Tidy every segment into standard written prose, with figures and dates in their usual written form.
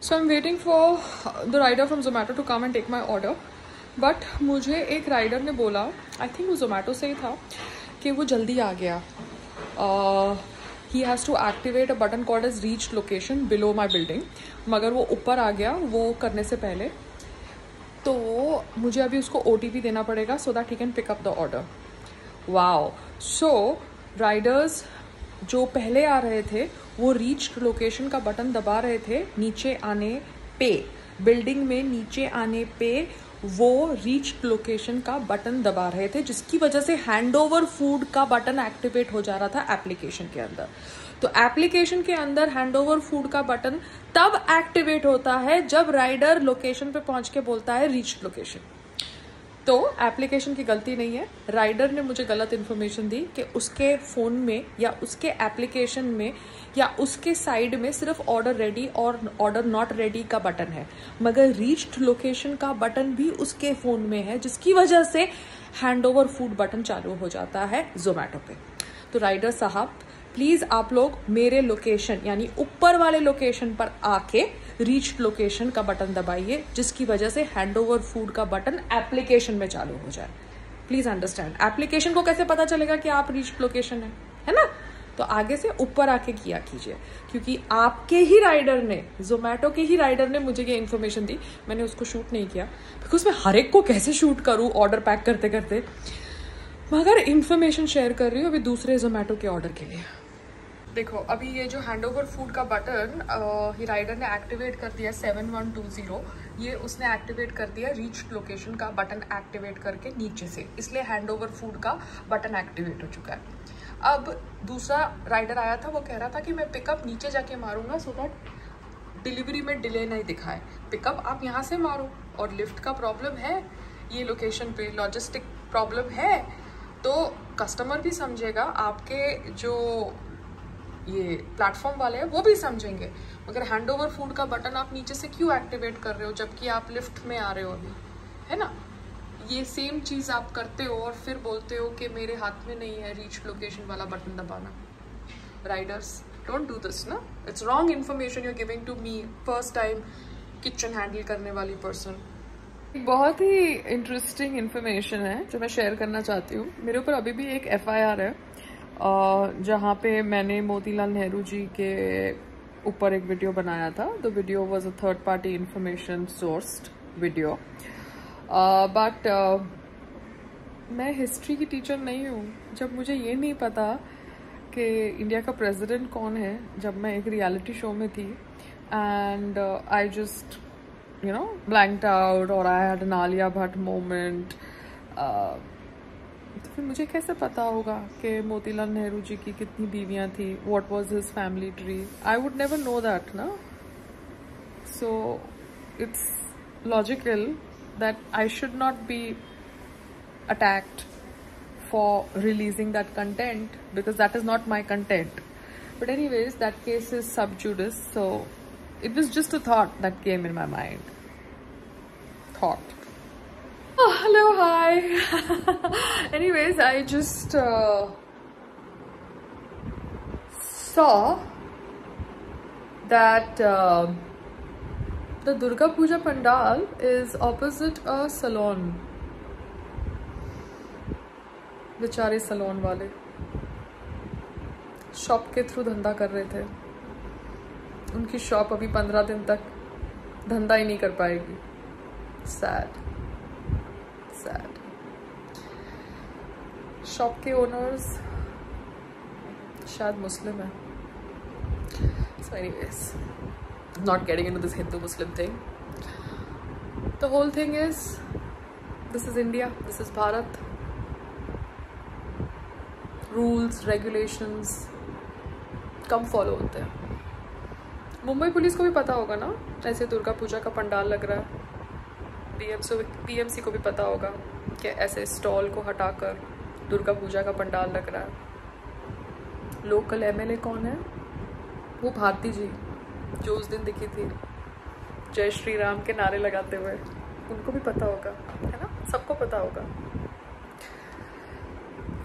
So I'm waiting for the rider from Zomato to come and take my order. But मुझे एक rider ने बोला, I think वो जोमेटो से ही था, कि वो जल्दी आ गया. He has to activate a button called as reached location below my building. मगर वो ऊपर आ गया वो करने से पहले. तो मुझे अभी उसको OTP देना पड़ेगा so that he can pick up the order. Wow. So Riders जो पहले आ रहे थे वो रीच्ड लोकेशन का बटन दबा रहे थे नीचे आने पे, बिल्डिंग में नीचे आने पे वो रीच्ड लोकेशन का बटन दबा रहे थे, जिसकी वजह से हैंड ओवर फूड का बटन एक्टिवेट हो जा रहा था एप्लीकेशन के अंदर. तो एप्लीकेशन के अंदर हैंड ओवर फूड का बटन तब एक्टिवेट होता है जब राइडर लोकेशन पे पहुंच के बोलता है रीच्ड लोकेशन. तो एप्लीकेशन की गलती नहीं है, राइडर ने मुझे गलत इन्फॉर्मेशन दी कि उसके फ़ोन में या उसके एप्लीकेशन में या उसके साइड में सिर्फ ऑर्डर रेडी और ऑर्डर नॉट रेडी का बटन है, मगर रीच्ड लोकेशन का बटन भी उसके फ़ोन में है, जिसकी वजह से हैंड ओवर फूड बटन चालू हो जाता है जोमेटो पे. तो राइडर साहब प्लीज़ आप लोग मेरे लोकेशन यानी ऊपर वाले लोकेशन पर आके रीच्ड लोकेशन का बटन दबाइए, जिसकी वजह से हैंड ओवर फूड का बटन एप्लीकेशन में चालू हो जाए. प्लीज अंडरस्टैंड, एप्लीकेशन को कैसे पता चलेगा कि आप रीच्ड लोकेशन है ना? तो आगे से ऊपर आके किया कीजिए, क्योंकि आपके ही राइडर ने, जोमेटो के ही राइडर ने मुझे ये इन्फॉर्मेशन दी. मैंने उसको शूट नहीं किया बिकॉज मैं हर एक को कैसे शूट करूँ ऑर्डर पैक करते करते, मगर इन्फॉर्मेशन शेयर कर रही हूँ अभी दूसरे जोमेटो के ऑर्डर के लिए. देखो अभी ये जो हैंड ओवर फूड का बटन ही राइडर ने एक्टिवेट कर दिया 7120, ये उसने एक्टिवेट कर दिया रीच्ड लोकेशन का बटन एक्टिवेट करके नीचे से, इसलिए हैंड ओवर फूड का बटन एक्टिवेट हो चुका है. अब दूसरा राइडर आया था, वो कह रहा था कि मैं पिकअप नीचे जाके मारूंगा सो दैट डिलीवरी में डिले नहीं दिखाए. पिकअप आप यहाँ से मारो, और लिफ्ट का प्रॉब्लम है ये लोकेशन पे, लॉजिस्टिक प्रॉब्लम है, तो कस्टमर भी समझेगा, आपके जो ये प्लेटफॉर्म वाले हैं वो भी समझेंगे. मगर हैंड ओवर फूड का बटन आप नीचे से क्यों एक्टिवेट कर रहे हो जबकि आप लिफ्ट में आ रहे हो अभी, है ना? ये सेम चीज़ आप करते हो और फिर बोलते हो कि मेरे हाथ में नहीं है रीच लोकेशन वाला बटन दबाना. राइडर्स डोंट डू दिस ना, it's wrong information you are giving to me, first time kitchen handle करने वाली पर्सन. बहुत ही इंटरेस्टिंग इन्फॉर्मेशन है जो मैं शेयर करना चाहती हूँ. मेरे ऊपर अभी भी एक FIR है जहाँ पे मैंने मोतीलाल नेहरू जी के ऊपर एक वीडियो बनाया था. The video was a third party information sourced video, but मैं हिस्ट्री की टीचर नहीं हूँ. जब मुझे ये नहीं पता कि इंडिया का प्रेसिडेंट कौन है, जब मैं एक रियलिटी शो में थी and I just blanked out और I had an Alia Bhatt moment, तो फिर मुझे कैसे पता होगा कि मोतीलाल नेहरू जी की कितनी बीवियां थी, what was his family tree? I would never know that ना. So it's logical that I should not be attacked for releasing that content because that is not my content. But anyways that case is sub judice, so it was just a thought that came in my mind. Thought. Oh, hello, hi. Anyways, I just saw that the Durga Puja Pandal is opposite a salon. बेचारे salon वाले shop के through धंधा कर रहे थे. उनकी shop अभी 15 दिन तक धंधा ही नहीं कर पाएगी. Sad sad. शॉप के ओनर्स शायद मुस्लिम है. So anyways, not getting into this Hindu Muslim thing. The whole thing is, this is India, this is Bharat. Rules regulations कम फॉलो होते हैं. मुंबई पुलिस को भी पता होगा ना ऐसे दुर्गा पूजा का पंडाल लग रहा है. BMC को भी पता होगा कि ऐसे स्टॉल को हटाकर दुर्गा पूजा का पंडाल लग रहा है. लोकल MLA कौन है? वो भारती जी जो उस दिन दिखी थी जय श्री राम के नारे लगाते हुए. उनको भी पता होगा, है ना? सबको पता होगा.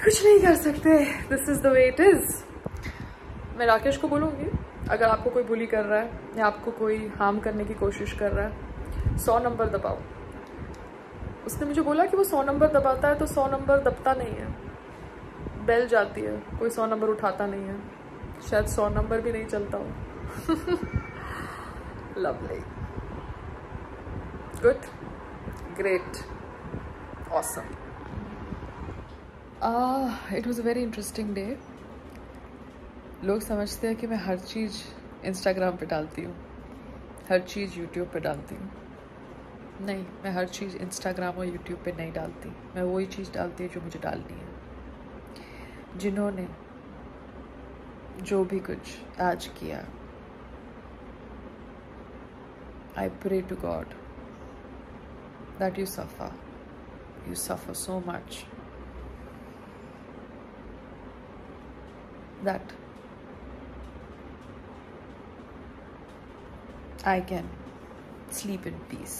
कुछ नहीं कर सकते. This is the way it is. मैं राकेश को बोलूँगी अगर आपको कोई बुली कर रहा है या आपको कोई हार्म करने की कोशिश कर रहा है, 100 नंबर दबाओ। उसने मुझे बोला कि वो 100 नंबर दबाता है, तो 100 नंबर दबता नहीं है, बेल जाती है, कोई 100 नंबर उठाता नहीं है, शायद 100 नंबर भी नहीं चलता हो। Lovely, good, great, awesome. It was a very interesting day. लोग समझते हैं कि मैं हर चीज़ इंस्टाग्राम पे डालती हूँ, हर चीज़ यूट्यूब पे डालती हूँ। नहीं, मैं हर चीज़ इंस्टाग्राम और यूट्यूब पे नहीं डालती। मैं वही चीज़ डालती हूँ जो मुझे डालनी है। जिन्होंने जो भी कुछ आज किया, I pray to God that you suffer so much that I can sleep in peace,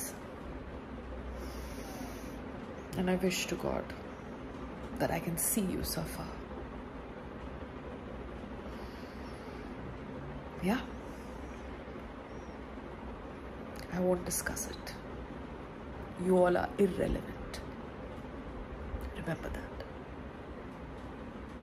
and I wish to God that I can see you suffer. Yeah, I won't discuss it. You all are irrelevant. Remember that.